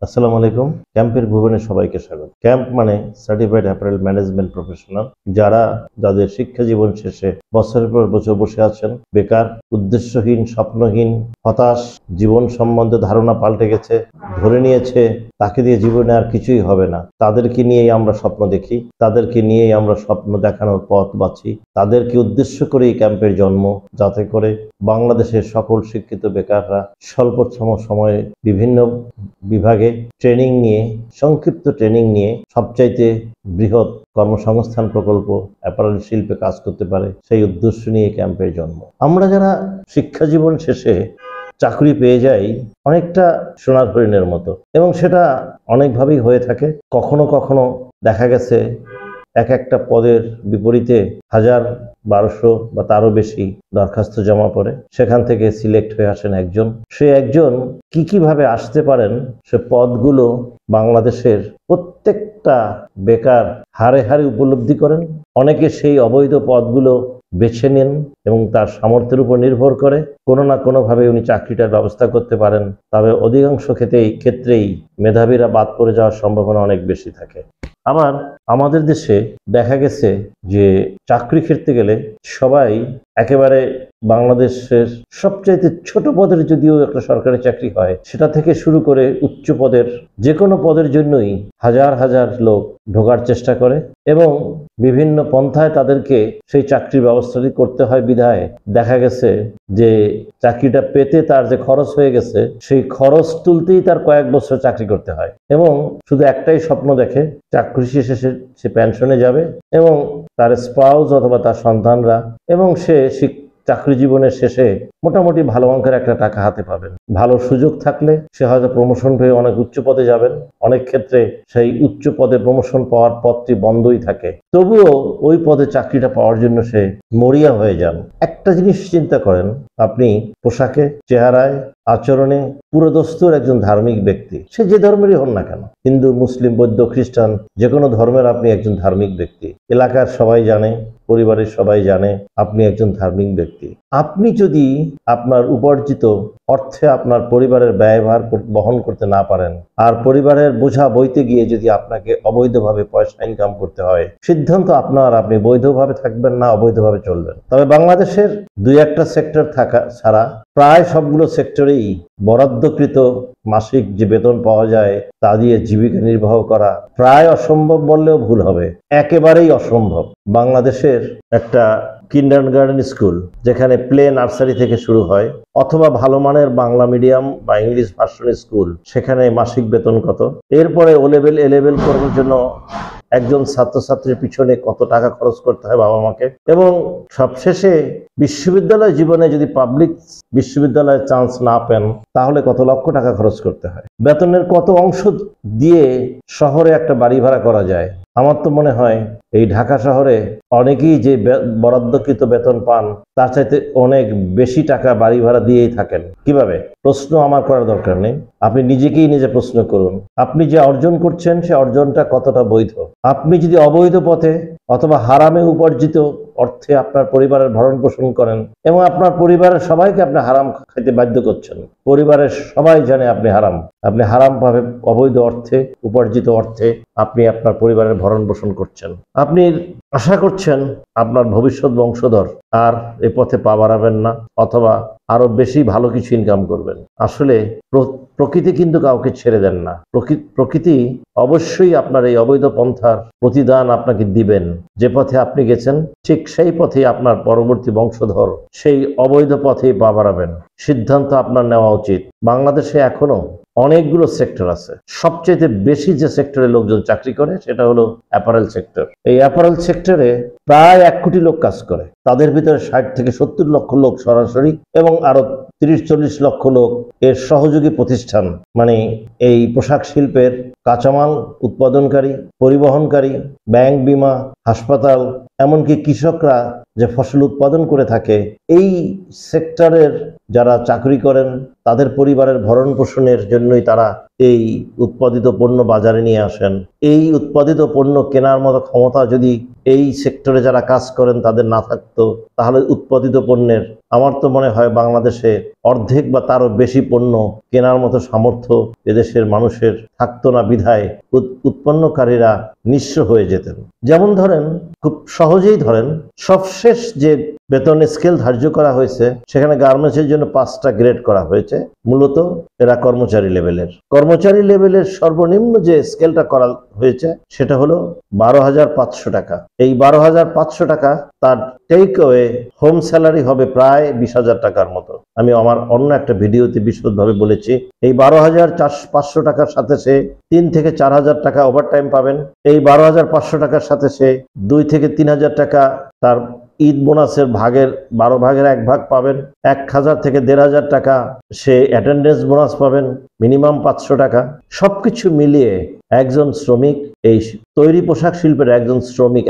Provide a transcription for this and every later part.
আসসালামু আলাইকুম। ক্যাম্পের ভুবনে সবাইকে স্বাগত। ক্যাম্প মানে সার্টিফাইড অ্যাপারেল ম্যানেজমেন্ট প্রফেশনাল, যাদের শিক্ষা জীবন শেষে বছরের পর বছর বসে আছেন বেকার, উদ্দেশ্যহীন, স্বপ্নহীন, হতাশ, জীবন সম্বন্ধে ধারণা পাল্টে গেছে, ধরে নিয়েছে তাকে দিয়ে জীবনে আর কিছুই হবে না। তাদেরকে নিয়েই আমরা স্বপ্ন দেখি, তাদেরকে নিয়েই আমরা স্বপ্ন দেখানোর পথ বাছি, তাদেরকে উদ্দেশ্য করেই ক্যাম্পের জন্ম, যাতে করে বাংলাদেশের সকল শিক্ষিত বেকাররা স্বল্পতম সময়ে বিভিন্ন বিভাগে সংক্ষিপ্ত ট্রেনিং নিয়ে সবচাইতে বৃহৎ কর্মসংস্থান প্রকল্প অ্যাপারেল শিল্পে কাজ করতে পারে, সেই উদ্দেশ্য নিয়ে ক্যাম্পের জন্ম। আমরা যারা শিক্ষা জীবন শেষে চাকরি পেয়ে যাই অনেকটা সোনার হরিণের মতো, এবং সেটা অনেকভাবেই হয়ে থাকে। কখনো কখনো দেখা গেছে একটা পদের বিপরীতে 1000, 1200 বা তারও বেশি দরখাস্ত জমা পড়ে, সেখান থেকে সিলেক্ট হয়ে আসেন একজন। সে একজন কিভাবে আসতে পারেন সে পদগুলো বাংলাদেশের প্রত্যেকটা বেকার হারে হারে উপলব্ধি করেন। অনেকে সেই অবৈধ পদগুলো বেছে নেন এবং তার সামর্থ্যের উপর নির্ভর করে কোনো না কোনোভাবে উনি চাকরিটার ব্যবস্থা করতে পারেন। তবে অধিকাংশ ক্ষেত্রেই মেধাবীরা বাদ পড়ে যাওয়ার সম্ভাবনা অনেক বেশি থাকে। আবার আমাদের দেশে দেখা গেছে যে চাকরি খেতে গেলে সবাই একেবারে বাংলাদেশের সবচাইতে ছোট পদের, যদিও একটা সরকারি চাকরি হয়, সেটা থেকে শুরু করে উচ্চ পদের যে কোনো পদের জন্যই হাজার হাজার লোক ঢোকার চেষ্টা করে এবং বিভিন্ন পন্থায় তাদেরকে সেই চাকরির ব্যবস্থাটি করতে হয়। বিধায় দেখা গেছে যে চাকরিটা পেতে তার যে খরচ হয়ে গেছে, সেই খরচ তুলতেই তার কয়েক বছর চাকরি করতে হয় এবং শুধু একটাই স্বপ্ন দেখে, চাকরি শেষে সে পেনশনে যাবে এবং তার স্পাউস অথবা তার সন্তানরা, এবং সে চাকরি জীবনের শেষে মোটামুটি ভালো অঙ্কের একটা টাকা হাতে পাবেন। ভালো সুযোগ থাকলে সে হয়তো প্রমোশন পেয়ে অনেক উচ্চ পদে যাবেন। অনেক ক্ষেত্রে সেই উচ্চ পদে প্রমোশন পাওয়ার পথটি বন্ধই থাকে, তবুও ওই পদে চাকরিটা পাওয়ার জন্য সে মরিয়া হয়ে যান। একটা জিনিস চিন্তা করেন, আপনি পোশাকে, চেহারায়, আচরণে পুরোদস্তুর একজন ধার্মিক ব্যক্তি, সে যে ধর্মেরই হন না কেন, হিন্দু, মুসলিম, বৌদ্ধ, খ্রিস্টান, যে কোনো ধর্মের আপনি একজন ধার্মিক ব্যক্তি। এলাকার সবাই জানে, পরিবারের সবাই জানে আপনি একজন ধার্মিক ব্যক্তি। আপনি যদি আপনার উপার্জিত অর্থে আপনার পরিবারের ব্যয়ভার বহন করতে না পারেন, আর পরিবারের বোঝা বইতে গিয়ে যদি আপনাকে অবৈধভাবে পয়সা ইনকাম করতে হয়, সিদ্ধান্ত আপনার, আপনি বৈধভাবে থাকবেন না অবৈধভাবে চলবেন। তবে বাংলাদেশের 2-1টা সেক্টর থাকা ছাড়া প্রায় সবগুলো সেক্টরেই বরাদ্দকৃত মাসিক যে বেতন পাওয়া যায় তা দিয়ে জীবিকা নির্বাহ করা প্রায় অসম্ভব বললেও ভুল হবে, একেবারেই অসম্ভব। বাংলাদেশের একটা কিন্ডারগার্টেন স্কুল, যেখানে প্লে নার্সারি থেকে শুরু হয়, অথবা ভালো মানের বাংলা মিডিয়াম বা ইংলিশ ভার্সন স্কুল, সেখানে মাসিক বেতন কত? এরপরে ও লেভেল, এ লেভেল করার জন্য একজন ছাত্রছাত্রীর পিছনে কত টাকা খরচ করতে হয় বাবা মাকে, এবং সবশেষে বিশ্ববিদ্যালয় জীবনে যদি পাবলিক বিশ্ববিদ্যালয়ে চান্স না পেন তাহলে কত লক্ষ টাকা খরচ করতে হয়। বেতনের কত অংশ দিয়ে শহরে একটা বাড়ি ভাড়া করা যায়? আমার তো মনে হয় এই ঢাকা শহরে অনেকেই যে বরাদ্দকৃত বেতন পান তার চাইতে অনেক বেশি টাকা বাড়ি ভাড়া দিয়েই থাকেন। কিভাবে? প্রশ্ন আমার করার দরকার নেই, আপনি নিজে প্রশ্ন করুন। আপনি যে অর্জন করছেন সে অর্জনটা কতটা বৈধ? আপনি যদি অবৈধ পথে অথবা হারামে উপার্জিত অর্থে আপনার পরিবারের ভরণ পোষণ করেন এবং আপনার পরিবারের সবাইকে আপনি হারাম খাইতে বাধ্য করছেন, পরিবারের সবাই জানে আপনি হারাম ভাবে অবৈধ অর্থে উপার্জিত অর্থে আপনি আপনার পরিবারের ভরণ পোষণ করছেন, আপনি আশা করছেন আপনার ভবিষ্যৎ বংশধর আর এ পথে পা বাড়াবেন না অথবা আরো বেশি ভালো কিছু ইনকাম করবেন। আসলে প্রকৃতি কিন্তু কাউকে ছেড়ে দেন না। প্রকৃতি অবশ্যই আপনার এই অবৈধ পন্থার প্রতিদান আপনাকে দিবেন। যে পথে আপনি গেছেন ঠিক সেই পথেই আপনার পরবর্তী বংশধর সেই অবৈধ পথেই পা বাড়াবেন। সিদ্ধান্ত আপনার নেওয়া উচিত। বাংলাদেশে এখনো অনেকগুলো সেক্টর আছে। সবচেয়ে বেশি যে সেক্টরে লোকজন চাকরি করে সেটা হলো অ্যাপারেল সেক্টর। এই অ্যাপারেল সেক্টরে প্রায় 1 কোটি লোক কাজ করে। তাদের ভিতরে 60 থেকে 70 লক্ষ লোক সরাসরি এবং আরো 30-40 লক্ষ লোক এর সহযোগী প্রতিষ্ঠান, মানে এই পোশাক শিল্পের কাঁচামাল উৎপাদনকারী, পরিবহনকারী, ব্যাংক, বিমা, হাসপাতাল, এমনকি কৃষকরা যে ফসল উৎপাদন করে থাকে, এই সেক্টরের যারা চাকরি করেন তাদের পরিবারের ভরণ পোষণের জন্যই তারা এই উৎপাদিত পণ্য বাজারে নিয়ে আসেন। এই উৎপাদিত পণ্য কেনার মতো ক্ষমতা যদি এই সেক্টরে যারা কাজ করেন তাদের না থাকতো, তাহলে উৎপাদিত পণ্যের আমার তো মনে হয় বাংলাদেশে অর্ধেক বা তারও বেশি পণ্য কেনার মতো সামর্থ্য এদেশের মানুষের থাকতো না, বিধায় উৎপন্নকারীরা নিঃস্ব হয়ে যেতেন। যেমন ধরেন, খুব সহজেই ধরেন, সবশেষ যে বেতন স্কেল ধার্য করা হয়েছে সেখানে গার্মেন্টসের জন্য 5টা গ্রেড করা হয়েছে। মূলত এরা কর্মচারী লেভেলের সর্বনিম্ন যে স্কেলটা করা হয়েছে সেটা হলো 12,500 টাকা। এই 12,500 টাকা তার টেক ওয়ে হোম স্যালারি হবে প্রায় 20,000 টাকার মতো। আমি আমার অন্য একটা ভিডিওতে বিশদভাবে বলেছি। এই 12,500 টাকার সাথে সে 3 থেকে 4,000 টাকা ওভারটাইম পাবেন। এই 12,500 টাকার সাথে সে 2 থেকে 3,000 টাকা তার ঈদ বোনাসের 12 ভাগের 1 ভাগ পাবেন। 1,000 থেকে 1,500 টাকা সে অ্যাটেন্ডেন্স বোনাস পাবেন, মিনিমাম 500 টাকা। সবকিছু মিলিয়ে একজন শ্রমিক, এই তৈরি পোশাক শিল্পের একজন শ্রমিক,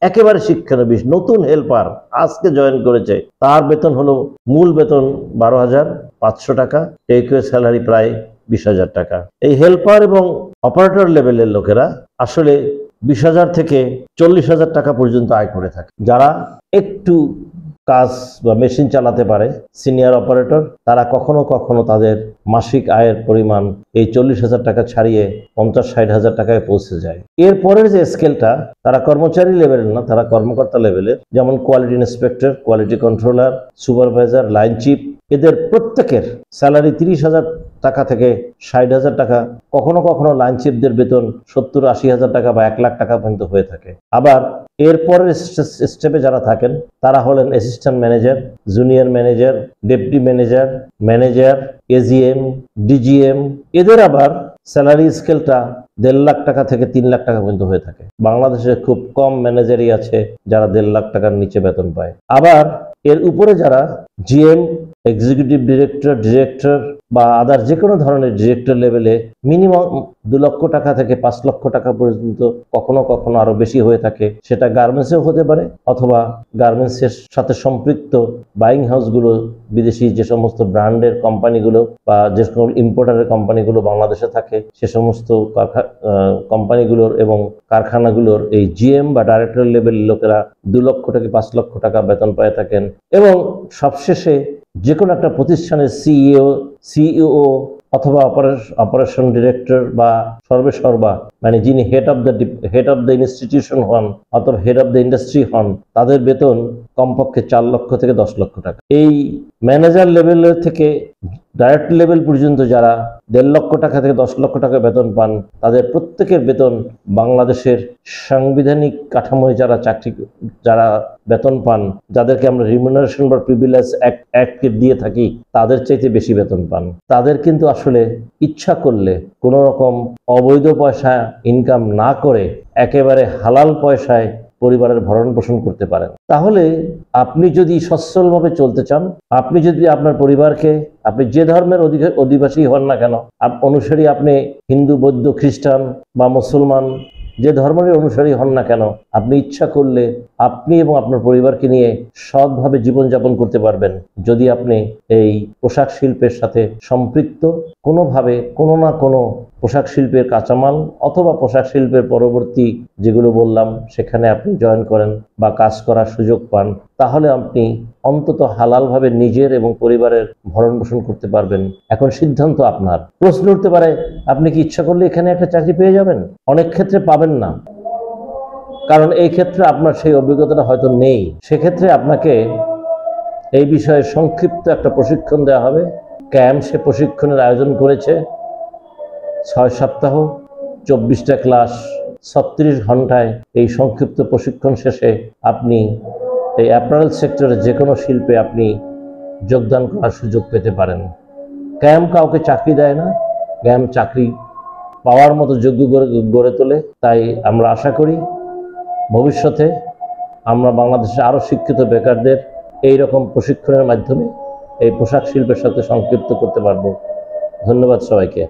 একেবারে শিক্ষানবিশ নতুন হেল্পার আজকে জয়েন করেছে, তার বেতন হলো মূল বেতন 12,500 টাকা, টেক ওয়ে স্যালারি প্রায় 20,000 টাকা। এই হেল্পার এবং অপারেটর লেভেলের লোকেরা আসলে 20,000 থেকে 40,000 টাকা পর্যন্ত আয় করে থাকে। যারা একটু কাজ বা মেশিন চালাতে পারে, সিনিয়র অপারেটর, তারা কখনো কখনো তাদের মাসিক আয়ের পরিমাণ এই 40,000 টাকা ছাড়িয়ে 50-60,000 টাকায় পৌঁছে যায়। এরপরের যে স্কেলটা, তারা কর্মচারী লেভেলের না, তারা কর্মকর্তা লেভেলের, যেমন quality inspector, quality controller, supervisor, line chief, এদের প্রত্যেকের স্যালারি 30,000 টাকা থেকে 60,000 টাকা। কখনো কখনো লাইন চিফদের বেতন 70-80,000 টাকা বা 1 লাখ টাকা পর্যন্ত হয়ে থাকে। আবার এরপরের স্টেপে যারা থাকেন তারা হলেন assistant manager, junior manager, deputy manager, AGM, DGM. এদের আবার স্যালারি স্কেলটা 1.5 লাখ টাকা থেকে 3 লাখ টাকা পর্যন্ত হয়ে থাকে। বাংলাদেশে খুব কম ম্যানেজারই আছে যারা 1.5 লাখ টাকার নিচে বেতন পায়। আবার এর উপরে যারা জিএম, এক্সিকিউটিভ ডিরেক্টর বা আদার যে কোনো ধরনের ডিরেক্টর লেভেলে মিনিমাম 2 লক্ষ টাকা থেকে 5 লক্ষ টাকা পর্যন্ত, কখনো কখনো আরো বেশি হয়ে থাকে। সেটা গার্মেন্টসেও হতে পারে অথবা গার্মেন্টসের সাথে সম্পৃক্ত বাইং হাউসগুলো, বিদেশি যে সমস্ত ব্র্যান্ডের কোম্পানিগুলো বা যে সকল ইম্পোর্টারের কোম্পানিগুলো বাংলাদেশে থাকে, সে সমস্ত কোম্পানিগুলোর এবং কারখানাগুলোর এই জিএম বা ডাইরেক্টর লেভেলের লোকেরা 2 লক্ষ থেকে 5 লক্ষ টাকা বেতন পেয়ে থাকেন। এবং সবশেষে যে কোনো একটা প্রতিষ্ঠানের সিইও অথবা অপারেশন ডিরেক্টর বা সর্বেসর্বা, মানে যিনি হেড অফ দ্য ইনস্টিটিউশন হন অথবা হেড অফ দ্য ইন্ডাস্ট্রি হন, তাদের বেতন কমপক্ষে 4 লক্ষ থেকে 10 লক্ষ টাকা। এই ম্যানেজার লেভেলের থেকে ডাইরেক্টর লেভেল পর্যন্ত যারা 1.5 লক্ষ টাকা থেকে 10 লক্ষ টাকা বেতন পান, তাদের প্রত্যেকের বেতন বাংলাদেশের সাংবিধানিক কাঠামোয় যারা বেতন পান, যাদেরকে আমরা রিমিউনারেশন বা প্রিভিলেজ অ্যাক্ট দিয়ে থাকি, তাদের চাইতে বেশি বেতন পান। তাদের কিন্তু আসলে ইচ্ছা করলে কোনো রকম অবৈধ পয়সা ইনকাম না করে একেবারে হালাল পয়সায় পরিবারের ভরণ পোষণ করতে পারেন। তাহলে আপনি যদি সচ্ছলভাবে চলতে চান, আপনি যদি আপনার পরিবারকে, আপনি যে ধর্মের অধিবাসী হন না কেন, অনুসারী, আপনি হিন্দু, বৌদ্ধ, খ্রিস্টান বা মুসলমান, যে ধর্মের অনুসারী হন না কেন, আপনি ইচ্ছা করলে আপনি এবং আপনার পরিবারকে নিয়ে সৎভাবে জীবনযাপন করতে পারবেন যদি আপনি এই পোশাক শিল্পের সাথে সম্পৃক্ত কোনোভাবে কোনো না কোনো পোশাক শিল্পের কাঁচামাল অথবা পোশাক শিল্পের পরবর্তী যেগুলো বললাম সেখানে আপনি জয়েন করেন বা কাজ করার সুযোগ পান। তাহলে আপনি অন্তত হালালভাবে নিজের এবং পরিবারের ভরণ পোষণ করতে পারবেন। এখন সিদ্ধান্ত আপনার। প্রশ্ন উঠতে পারে, আপনি কি ইচ্ছা করলে এখানে একটা চাকরি পেয়ে যাবেন? অনেক ক্ষেত্রে পাবেন না, কারণ এই ক্ষেত্রে আপনার সেই অভিজ্ঞতাটা হয়তো নেই। সেক্ষেত্রে আপনাকে এই বিষয়ে সংক্ষিপ্ত একটা প্রশিক্ষণ দেওয়া হবে। ক্যাম্প সে প্রশিক্ষণের আয়োজন করেছে। 6 সপ্তাহ, 24টা ক্লাস, 36 ঘন্টায় এই সংক্ষিপ্ত প্রশিক্ষণ শেষে আপনি এই অ্যাপারেল সেক্টরে যে কোনো শিল্পে আপনি যোগদান করার সুযোগ পেতে পারেন। ক্যাম্প কাউকে চাকরি দেয় না, ক্যাম্প চাকরি পাওয়ার মতো যোগ্য গড়ে তোলে। তাই আমরা আশা করি ভবিষ্যতে আমরা বাংলাদেশে আরও শিক্ষিত বেকারদের এই রকম প্রশিক্ষণের মাধ্যমে এই পোশাক শিল্পের সাথে সংযুক্ত করতে পারব। ধন্যবাদ সবাইকে।